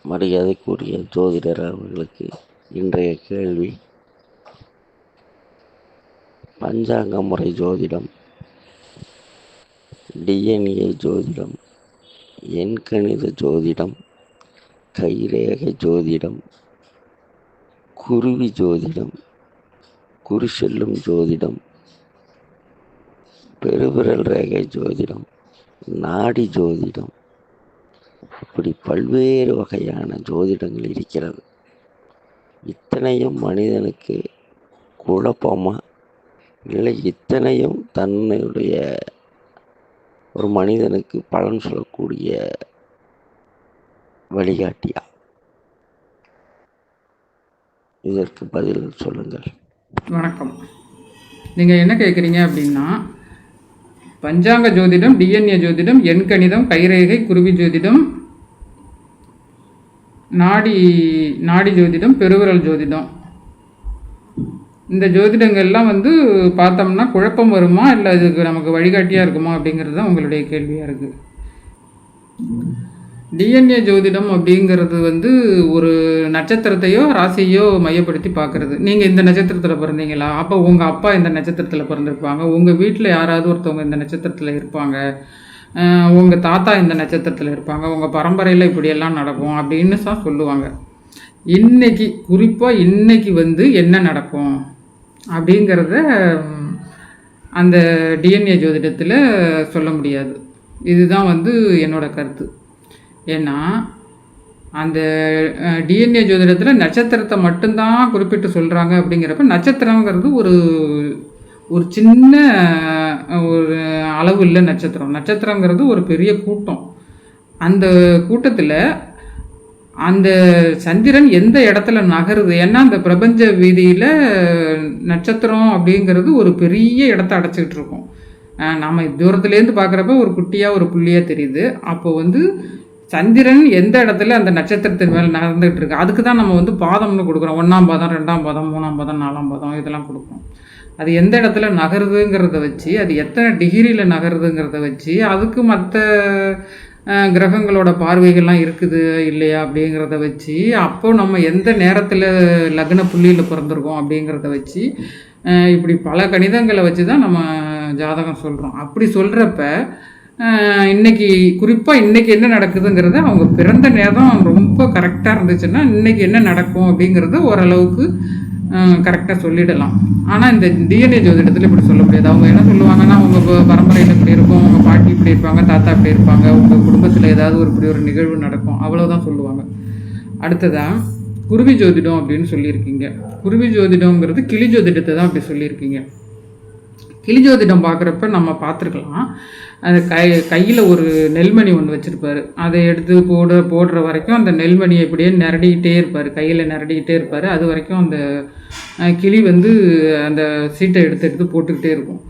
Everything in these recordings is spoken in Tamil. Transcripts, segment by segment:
மரியாதைக்குரிய ஜோதிடர் அவர்களுக்கு இன்றைய கேள்வி: பஞ்சாங்க முறை ஜோதிடம், டிஎன்ஏ ஜோதிடம், எண்கணித ஜோதிடம், கைரேகை ஜோதிடம், குருவி ஜோதிடம், குறிசெல்லும் ஜோதிடம், பெருவிரல் ரேகை ஜோதிடம், நாடி ஜோதிடம், இப்படி பல்வேறு வகையான ஜோதிடங்கள் இருக்கிறது. இத்தனையும் மனிதனுக்கு குழப்பமா, இல்லை இத்தனையும் தன்னுடைய ஒரு மனிதனுக்கு பலன் சொல்லக்கூடிய வழிகாட்டியா? இதற்கு பதில் சொல்லுங்கள். வணக்கம். நீங்கள் என்ன கேட்குறீங்க அப்படின்னா, பஞ்சாங்க ஜோதிடம், டிஎன்ஏ ஜோதிடம், எண்கணிதம், கைரேகை, குருவி ஜோதிடம், நாடி ஜோதிடம், பெருவிரல் ஜோதிடம், இந்த ஜோதிடங்கள்லாம் பார்த்தோம்னா குழப்பம் வருமா, இல்லை இதுக்கு நமக்கு வழிகாட்டியாக இருக்குமா அப்படிங்கிறது தான் உங்களுடைய கேள்வியாக இருக்குது. டிஎன்ஏ ஜோதிடம் அப்படிங்கிறது ஒரு நட்சத்திரத்தையோ ராசியோ மையப்படுத்தி பார்க்குறது. நீங்கள் இந்த நட்சத்திரத்தில் பிறந்தீங்களா, அப்போ உங்கள் அப்பா இந்த நட்சத்திரத்தில் பிறந்திருப்பாங்க, உங்கள் வீட்டில் யாராவது ஒருத்தவங்க இந்த நட்சத்திரத்தில் இருப்பாங்க, உங்கள் தாத்தா இந்த நட்சத்திரத்தில் இருப்பாங்க, உங்கள் பரம்பரையில் இப்படியெல்லாம் நடக்கும் அப்படின்னு தான் சொல்லுவாங்க. இன்றைக்கி குறிப்பாக என்ன நடக்கும் அப்படிங்கிறத அந்த டிஎன்ஏ ஜோதிடத்தில் சொல்ல முடியாது. இதுதான் என்னோடய கருத்து. ஏன்னா அந்த டிஎன்ஏ ஜோதிடத்தில் நட்சத்திரத்தை மட்டும்தான் குறிப்பிட்டு சொல்கிறாங்க. அப்படிங்கிறப்ப நட்சத்திரங்கிறது ஒரு சின்ன ஒரு அளவு இல்லை. நட்சத்திரங்கிறது ஒரு பெரிய கூட்டம். அந்த கூட்டத்தில் அந்த சந்திரன் எந்த இடத்துல நகருது, ஏன்னா அந்த பிரபஞ்ச வீதியில் நட்சத்திரம் அப்படிங்கிறது ஒரு பெரிய இடத்த அடைச்சிக்கிட்டு இருக்கும். நம்ம தூரத்துலேருந்து பார்க்குறப்ப ஒரு குட்டியாக ஒரு புள்ளியாக தெரியுது. அப்போ சந்திரன் எந்த இடத்துல அந்த நட்சத்திரத்தின் மேலே நடந்துகிட்டு இருக்கு, அதுக்கு தான் நம்ம பாதம்னு கொடுக்குறோம். 1ஆம் பாதம், 2ஆம் பாதம், 3ஆம் பாதம், 4ஆம் பாதம் இதெல்லாம் கொடுக்குறோம். அது எந்த இடத்துல நகருதுங்கிறத வச்சு, அது எத்தனை டிகிரியில் நகருதுங்கிறத வச்சு, அதுக்கு மற்ற கிரகங்களோட பார்வைகள்லாம் இருக்குது இல்லையா அப்படிங்கிறத வச்சு, அப்போ நம்ம எந்த நேரத்தில் லக்ன புள்ளியில் பிறந்திருக்கோம் அப்படிங்கிறத வச்சு, இப்படி பல கணிதங்களை வச்சு தான் நம்ம ஜாதகம் சொல்கிறோம். அப்படி சொல்கிறப்ப குறிப்பாக இன்றைக்கி என்ன நடக்குதுங்கிறத அவங்க பிறந்த நேரம் ரொம்ப கரெக்டாக இருந்துச்சுன்னா இன்றைக்கி என்ன நடக்கும் அப்படிங்கிறத ஓரளவுக்கு கரெக்டாக சொல்லிடலாம். ஆனால் இந்த டிஎன்ஏ ஜோதிடத்தில் இப்படி சொல்ல முடியாது. அவங்க என்ன சொல்லுவாங்கன்னா, உங்கள் பரம்பரையில் இப்படி இருக்கும், உங்கள் பாட்டி இப்படி இருப்பாங்க, தாத்தா இப்படி இருப்பாங்க, உங்கள் குடும்பத்தில் ஏதாவது இப்படி ஒரு நிகழ்வு நடக்கும், அவ்வளோதான் சொல்லுவாங்க. அடுத்ததான் குருவி ஜோதிடம் அப்படின்னு சொல்லியிருக்கீங்க. குருவி ஜோதிடங்கிறது கிளி ஜோதிடத்தை தான் அப்படி சொல்லியிருக்கீங்க. கிளி ஜோதிடம் பார்க்குறப்ப நம்ம பார்த்துருக்கலாம், அந்த கையில் ஒரு நெல்மணி ஒன்று வச்சுருப்பார். அதை எடுத்து போடுற வரைக்கும் அந்த நெல்மணியை இப்படியே நிரடிக்கிட்டே இருப்பார், கையில் நிரடிக்கிட்டே இருப்பார். அது வரைக்கும் அந்த கிளி அந்த சீட்டை எடுத்து போட்டுக்கிட்டே இருக்கும்.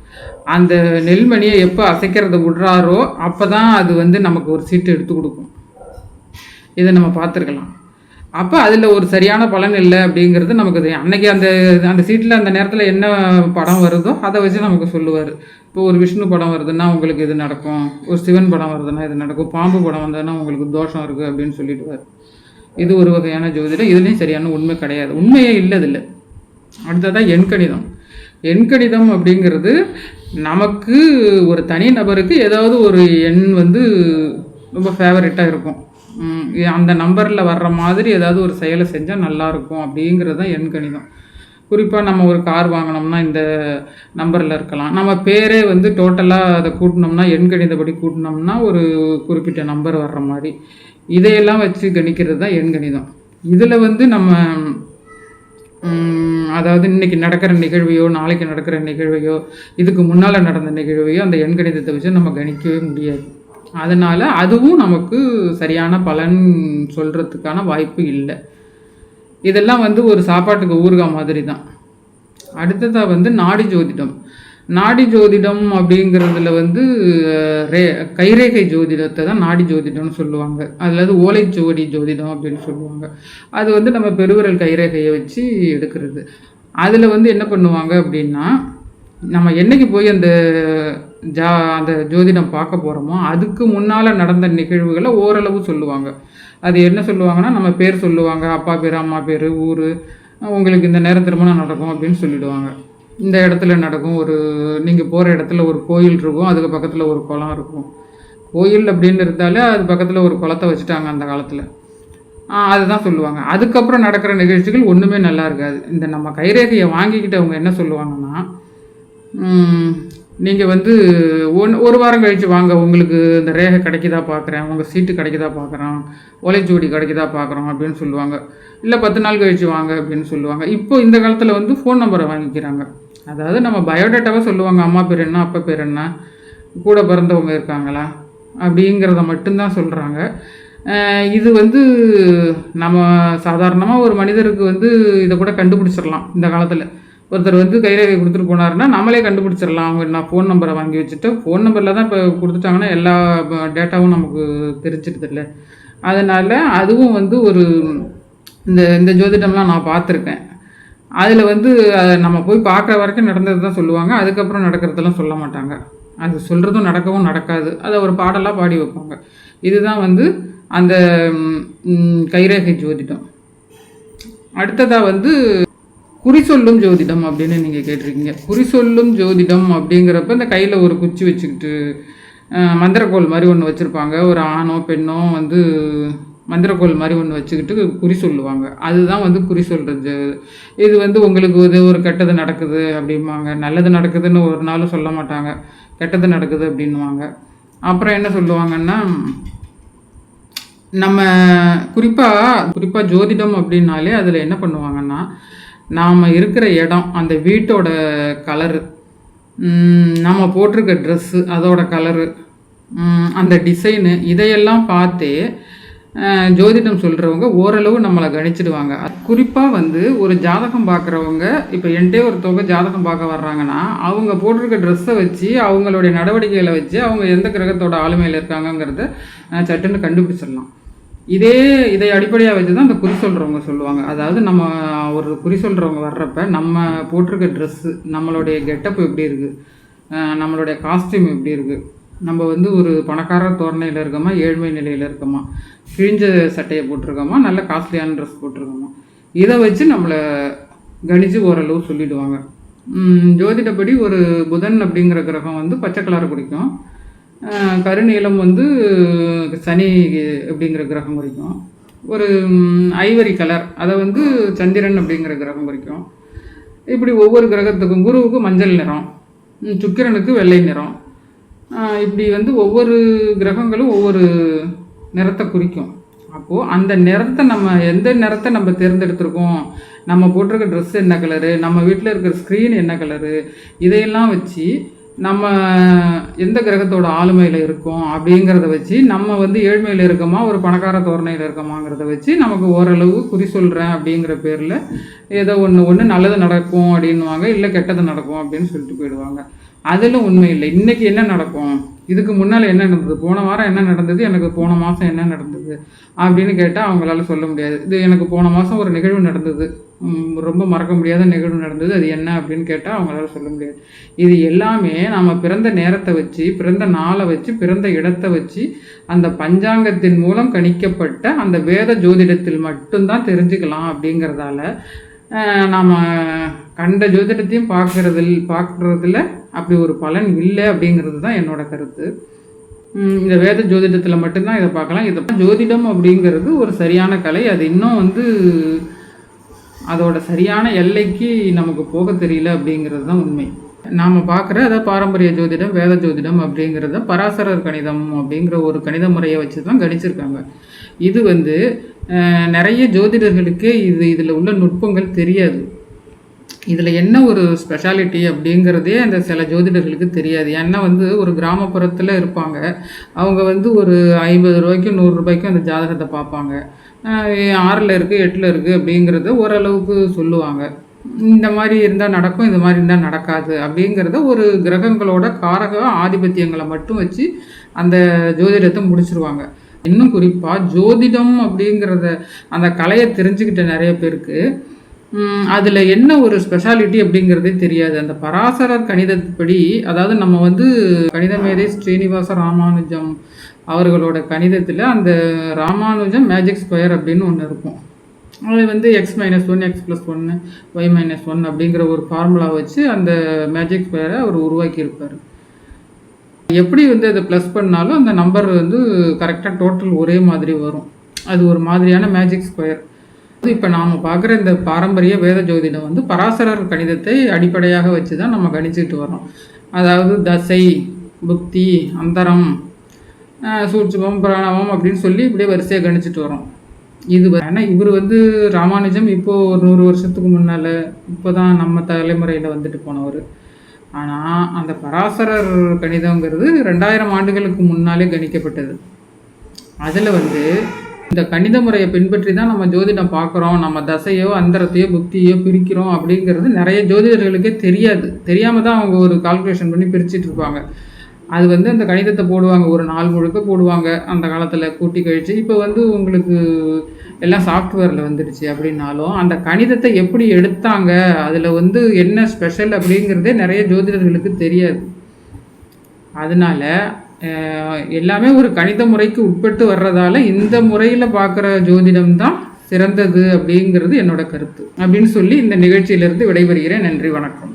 அந்த நெல்மணியை எப்போ அசைக்கிறத விடுறாரோ அப்போ தான் அது நமக்கு ஒரு சீட்டு எடுத்து கொடுக்கும். இதை நம்ம பார்த்துருக்கலாம். அப்போ அதில் ஒரு சரியான பலன் இல்லை அப்படிங்கிறது நமக்கு தெரியும். அன்றைக்கி அந்த சீட்டில் அந்த நேரத்தில் என்ன படம் வருதோ அதை வச்சு நமக்கு சொல்லுவார். இப்போ ஒரு விஷ்ணு படம் வருதுன்னா உங்களுக்கு இது நடக்கும், ஒரு சிவன் படம் வருதுன்னா இது நடக்கும், பாம்பு படம் வந்ததுன்னா உங்களுக்கு தோஷம் இருக்குது அப்படின்னு சொல்லிடுவார். இது ஒரு வகையான ஜோதிடம். இதுலேயும் சரியான உண்மை கிடையாது, உண்மையே இல்லை இதில். அடுத்ததான் எண்கணிதம். எண்கணிதம் அப்படிங்கிறது நமக்கு ஒரு தனி நபருக்கு ஏதாவது ஒரு எண் ரொம்ப ஃபேவரட்டாக இருக்கும். அந்த நம்பரில் வர்ற மாதிரி ஏதாவது ஒரு செயலை செஞ்சால் நல்லாயிருக்கும் அப்படிங்கிறது தான் எண்கணிதம். குறிப்பாக நம்ம ஒரு கார் வாங்கினோம்னா இந்த நம்பரில் இருக்கலாம். நம்ம பேரே டோட்டலாக அதை கூட்டினோம்னா, எண்கணிதப்படி கூட்டினோம்னா ஒரு குறிப்பிட்ட நம்பர் வர்ற மாதிரி, இதையெல்லாம் வச்சு கணிக்கிறது தான் எண்கணிதம். இதில் நம்ம அதாவது இன்றைக்கி நடக்கிற நிகழ்வையோ, நாளைக்கு நடக்கிற நிகழ்வையோ, இதுக்கு முன்னால் நடந்த நிகழ்வையோ அந்த எண்கணிதத்தை வச்சு நம்ம கணிக்கவே முடியாது. அதனால் அதுவும் நமக்கு சரியான பலன் சொல்கிறதுக்கான வாய்ப்பு இல்லை. இதெல்லாம் ஒரு சாப்பாட்டுக்கு ஊறுகாய் மாதிரி தான். அடுத்ததாக நாடி ஜோதிடம். நாடி ஜோதிடம் அப்படிங்கிறதுல கைரேகை ஜோதிடத்தை தான் நாடி ஜோதிடம்னு சொல்லுவாங்க. அல்லது ஓலைச்சுவடி ஜோதிடம் அப்படின்னு சொல்லுவாங்க. அது நம்ம பெருவிரல் கைரேகையை வச்சு எடுக்கிறது. அதில் என்ன பண்ணுவாங்க அப்படின்னா, நம்ம என்னைக்கு போய் அந்த அந்த ஜோதிடம் பார்க்க போகிறோமோ அதுக்கு முன்னால் நடந்த நிகழ்வுகளை ஓரளவு சொல்லுவாங்க. அது என்ன சொல்லுவாங்கன்னா, நம்ம பேர் சொல்லுவாங்க, அப்பா பேர், அம்மா பேர், ஊர், உங்களுக்கு இந்த நேரம் திருமணம் நடக்கும் அப்படின்னு சொல்லிடுவாங்க. இந்த இடத்துல நடக்கும், நீங்கள் போகிற இடத்துல ஒரு கோயில் இருக்கும், அதுக்கு பக்கத்தில் ஒரு குளம் இருக்கும். கோயில் அப்படின்னு இருந்தாலே அது பக்கத்தில் ஒரு குளத்தை வச்சுட்டாங்க அந்த காலத்தில். அதுதான் சொல்லுவாங்க. அதுக்கப்புறம் நடக்கிற நிகழ்ச்சிகள் ஒன்றுமே நல்லா இருக்காது. இந்த நம்ம கைரேகையை வாங்கிக்கிட்டு அவங்க என்ன சொல்லுவாங்கன்னா, நீங்கள் ஒரு வாரம் கழித்து வாங்க, உங்களுக்கு இந்த ரேகை கிடைக்குதா பார்க்குறேன், உங்கள் சீட்டு கிடைக்குதா பார்க்குறோம், ஓலைச்சுவடி கிடைக்குதா பார்க்குறோம் அப்படின்னு சொல்லுவாங்க. இல்லை 10 நாள் கழித்து வாங்க அப்படின்னு சொல்லுவாங்க. இப்போ இந்த காலத்தில் ஃபோன் நம்பரை வாங்கிக்கிறாங்க. அதாவது நம்ம பயோடேட்டாவை சொல்லுவாங்க, அம்மா பேர் என்ன, அப்பா பேர் என்ன, கூட பிறந்தவங்க இருக்காங்களா அப்படிங்கிறத மட்டும்தான் சொல்கிறாங்க. இது நம்ம சாதாரணமாக ஒரு மனிதருக்கு இதை கூட கண்டுபிடிச்சிடலாம். இந்த காலத்தில் ஒருத்தர் கைரேகை கொடுத்துட்டு போனாருன்னா நம்மளே கண்டுபிடிச்சிடலாம். அவங்க நான் ஃபோன் நம்பரை வாங்கி வச்சுட்டு, ஃபோன் நம்பரில் தான் இப்போ கொடுத்துட்டாங்கன்னா எல்லா டேட்டாவும் நமக்கு தெரிஞ்சிடுது இல்லை. அதனால் அதுவும் ஒரு இந்த ஜோதிடம்லாம் நான் பார்த்துருக்கேன். அதில் நம்ம போய் பார்க்குற வரைக்கும் நடந்தது தான் சொல்லுவாங்க. அதுக்கப்புறம் நடக்கிறதெல்லாம் சொல்ல மாட்டாங்க. அது சொல்கிறதும் நடக்கவும் நடக்காது. அதை ஒரு பாடலாக பாடி வைப்பாங்க. இதுதான் அந்த கைரேகை ஜோதிடம். அடுத்ததாக குறிசொல்லும் ஜோதிடம் அப்படின்னு நீங்கள் கேட்டிருக்கீங்க. குறிசொல்லும் ஜோதிடம் அப்படிங்கிறப்ப இந்த கையில் ஒரு குச்சி வச்சுக்கிட்டு மந்திரக்கோள் மாதிரி ஒன்று வச்சுருப்பாங்க. ஒரு ஆணோ பெண்ணோ மந்திரக்கோள் மாதிரி ஒன்று வச்சுக்கிட்டு குறி சொல்லுவாங்க. அதுதான் குறி சொல்கிறது. இது உங்களுக்கு ஒரு கெட்டது நடக்குது அப்படிம்பாங்க. நல்லது நடக்குதுன்னு ஒரு நாளும் சொல்ல மாட்டாங்க. கெட்டது நடக்குது அப்படின்வாங்க. அப்புறம் என்ன சொல்லுவாங்கன்னா, நம்ம குறிப்பாக ஜோதிடம் அப்படின்னாலே அதில் என்ன பண்ணுவாங்கன்னா, நாம் இருக்கிற இடம், அந்த வீட்டோட கலரு, நம்ம போட்டிருக்க ட்ரெஸ்ஸு அதோட கலரு, அந்த டிசைனு, இதையெல்லாம் பார்த்தே ஜோதிடம் சொல்கிறவங்க ஓரளவு நம்மளை கணிச்சிடுவாங்க. குறிப்பாக ஒரு ஜாதகம் பார்க்குறவங்க, இப்போ என்கிட்டே ஒருத்தவங்க ஜாதகம் பார்க்க வர்றாங்கன்னா, அவங்க போட்டிருக்க ட்ரெஸ்ஸை வச்சு, அவங்களுடைய நடவடிக்கைகளை வச்சு, அவங்க எந்த கிரகத்தோட ஆளுமையில் இருக்காங்கங்கிறத சட்டுன்னு கண்டுபிடிச்சிடலாம். இதை அடிப்படையாக வச்சு தான் அந்த குறி சொல்கிறவங்க சொல்லுவாங்க. அதாவது நம்ம ஒரு குறி சொல்கிறவங்க வர்றப்ப நம்ம போட்டிருக்க ட்ரெஸ்ஸு, நம்மளுடைய கெட்டப் எப்படி இருக்குது, நம்மளுடைய காஸ்டியூம் எப்படி இருக்குது, நம்ம ஒரு பணக்கார தோரணையில் இருக்கோமா, ஏழ்மை நிலையில் இருக்கோமா, கிழிஞ்ச சட்டையை போட்டிருக்கோமா, நல்ல காஸ்ட்லியான ட்ரெஸ் போட்டிருக்கோமா, இதை வச்சு நம்மளை கணிச்சு ஓரளவு சொல்லிவிடுவாங்க. ஜோதிடப்படி ஒரு புதன் அப்படிங்கிற கிரகம் பச்சை கலரை குறிக்கும். கருநீலம் சனி அப்படிங்கிற கிரகம் குறிக்கும். ஒரு ஐவரி கலர் அதை சந்திரன் அப்படிங்கிற கிரகம் குறிக்கும். இப்படி ஒவ்வொரு கிரகத்துக்கும், குருவுக்கு மஞ்சள் நிறம், சுக்கிரனுக்கு வெள்ளை நிறம், இப்படி ஒவ்வொரு கிரகங்களும் ஒவ்வொரு நிறத்தை குறிக்கும். அப்போது அந்த நிறத்தை எந்த நிறத்தை நம்ம தேர்ந்தெடுத்திருக்கோம், நம்ம போட்டிருக்க ட்ரெஸ் என்ன கலரு, நம்ம வீட்டில் இருக்கிற ஸ்க்ரீன் என்ன கலரு, இதையெல்லாம் வச்சு நம்ம எந்த கிரகத்தோட ஆளுமையில் இருக்கோம் அப்படிங்கிறத வச்சு நம்ம ஏழ்மையில் இருக்கோமா, ஒரு பணக்கார தோரணையில் இருக்கோமாங்கிறத வச்சு நமக்கு ஓரளவு குறி சொல்கிறேன் அப்படிங்கிற பேரில் ஏதோ ஒன்று நல்லது நடக்கும் அப்படின்வாங்க, இல்லை கெட்டது நடக்கும் அப்படின்னு சொல்லிட்டு போயிடுவாங்க. அதில் உண்மை இல்லை. இன்றைக்கி என்ன நடக்கும், இதுக்கு முன்னால் என்ன நடந்தது, போன வாரம் என்ன நடந்தது, எனக்கு போன மாதம் என்ன நடந்தது அப்படின்னு கேட்டால் அவங்களால சொல்ல முடியாது. இது எனக்கு போன மாதம் ஒரு நிகழ்வு நடந்தது, ரொம்ப மறக்க முடியாத நிகழ்வு நடந்தது, அது என்ன அப்படின்னு கேட்டால் அவங்களால சொல்ல முடியாது. இது எல்லாமே நம்ம பிறந்த நேரத்தை வச்சு, பிறந்த நாளை வச்சு, பிறந்த இடத்தை வச்சு, அந்த பஞ்சாங்கத்தின் மூலம் கணிக்கப்பட்ட அந்த வேத ஜோதிடத்தில் மட்டும்தான் தெரிஞ்சுக்கலாம். அப்படிங்கிறதால நாம் கண்ட ஜோதிடத்தையும் பார்க்குறதுல அப்படி ஒரு பலன் இல்லை அப்படிங்கிறது தான் என்னோட கருத்து. இந்த வேத ஜோதிடத்தில் மட்டும்தான் இதை பார்க்கலாம். இதை ஜோதிடம் அப்படிங்கிறது ஒரு சரியான கலை. அது இன்னும் அதோட சரியான எல்லைக்கு நமக்கு போக தெரியல அப்படிங்கிறது தான் உண்மை. நாம் பார்க்குற அதாவது பாரம்பரிய ஜோதிடம், வேத ஜோதிடம் அப்படிங்கிறத பராசரர் கணிதம் அப்படிங்கிற ஒரு கணித முறையை வச்சு தான் கணிச்சிருக்காங்க. இது நிறைய ஜோதிடர்களுக்கே இதில் உள்ள நுட்பங்கள் தெரியாது. இதில் என்ன ஒரு ஸ்பெஷாலிட்டி அப்படிங்கிறதே அந்த சில ஜோதிடர்களுக்கு தெரியாது. ஏன்னா ஒரு கிராமப்புறத்தில் இருப்பாங்க, அவங்க ஒரு 50 ரூபாய்க்கும் 100 ரூபாய்க்கும் அந்த ஜாதகத்தை பார்ப்பாங்க. 6ல் இருக்குது 8ல் இருக்குது அப்படிங்கிறத ஓரளவுக்கு சொல்லுவாங்க. இந்த மாதிரி இருந்தால் நடக்கும், இந்த மாதிரி இருந்தால் நடக்காது அப்படிங்கிறத ஒரு கிரகங்களோட காரக ஆதிபத்தியங்களை மட்டும் வச்சு அந்த ஜோதிடத்தை முடிச்சிருவாங்க. இன்னும் குறிப்பாக ஜோதிடம் அப்படிங்கிறத அந்த கலையை தெரிஞ்சுக்கிட்ட நிறைய பேருக்கு அதில் என்ன ஒரு ஸ்பெஷாலிட்டி அப்படிங்கிறதே தெரியாது. அந்த பராசரர் கணிதப்படி, அதாவது நம்ம வந்து கணித மேதை ஸ்ரீனிவாச ராமானுஜம் அவர்களோட கணிதத்தில் அந்த ராமானுஜம் மேஜிக் ஸ்கொயர் அப்படின்னு ஒன்று இருக்கும். அது வந்து x-1 x+1 y-1 அப்படிங்கிற ஒரு ஃபார்முலா வச்சு அந்த மேஜிக் ஸ்கொயரை அவர் உருவாக்கியிருப்பார். எப்படி வந்து அதை ப்ளஸ் பண்ணாலும் அந்த நம்பர் வந்து கரெக்டாக டோட்டல் ஒரே மாதிரி வரும். அது ஒரு மாதிரியான மேஜிக் ஸ்கொயர். இப்போ நாம் பார்க்குற இந்த பாரம்பரிய வேத ஜோதிடம் வந்து பராசரர் கணிதத்தை அடிப்படையாக வச்சு தான் நம்ம கணிச்சிட்டு வரோம். அதாவது தசை, புக்தி, அந்தரம், சூட்சுமம், பிரணவம் அப்படின்னு சொல்லி இப்படியே வரிசையாக கணிச்சிட்டு வரோம். இது ஏன்னா இவர் வந்து ராமானுஜம் இப்போது ஒரு 100 வருஷத்துக்கு முன்னால் இப்போ தான் நம்ம தலைமுறையில் வந்துட்டு போனவர். ஆனால் அந்த பராசரர் கணிதங்கிறது 2000 ஆண்டுகளுக்கு முன்னாலே கணிக்கப்பட்டது. அதில் வந்து இந்த கணித முறையை பின்பற்றி தான் நம்ம ஜோதிடம் பார்க்குறோம், நம்ம தசையோ அந்தரத்தையோ புக்தியோ பிரிக்கிறோம் அப்படிங்கிறது நிறைய ஜோதிடர்களுக்கே தெரியாது. தெரியாமல் தான் அவங்க ஒரு கால்குலேஷன் பண்ணி பிரிச்சுட்டு இருப்பாங்க. அது வந்து அந்த கணிதத்தை போடுவாங்க, ஒரு நாள் முழுக்க போடுவாங்க அந்த காலத்தில் கூட்டி கழிச்சு. இப்போ வந்து உங்களுக்கு எல்லாம் சாஃப்ட்வேரில் வந்துடுச்சு அப்படின்னாலும் அந்த கணிதத்தை எப்படி எடுத்தாங்க, அதில் வந்து என்ன ஸ்பெஷல் அப்படிங்கிறதே நிறைய ஜோதிடர்களுக்கு தெரியாது. அதனால எல்லாமே ஒரு கணித முறைக்கு உட்பட்டு வர்றதால இந்த முறையில் பார்க்குற ஜோதிடம் தான் சிறந்தது அப்படிங்கிறது என்னோட கருத்து அப்படின்னு சொல்லி இந்த நிகழ்ச்சியிலிருந்து விடைபெறுகிறேன். நன்றி, வணக்கம்.